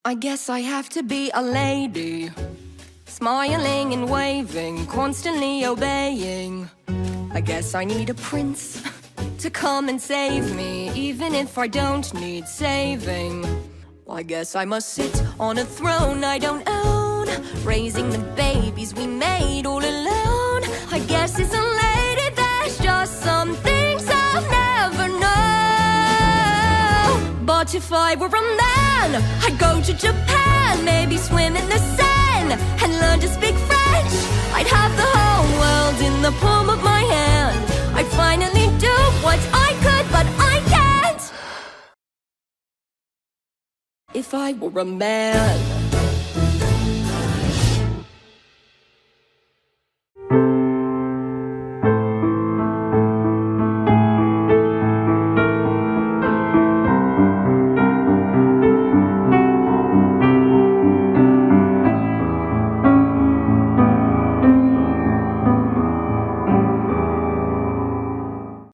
I guess I have to be a lady, smiling and waving, constantly obeying. I guess I need a prince to come and save me, even if I don't need saving. I guess I must sit on a throne I don't own, raising the babies we made all alone. I guess as a lady there's just some things I'll never know. But if I were a man, I'd go to Japan, maybe swim in the Seine and learn to speak French. I'd have the whole world in the palm of my hand. I'd finally do what I could, but I can't. If I were a man,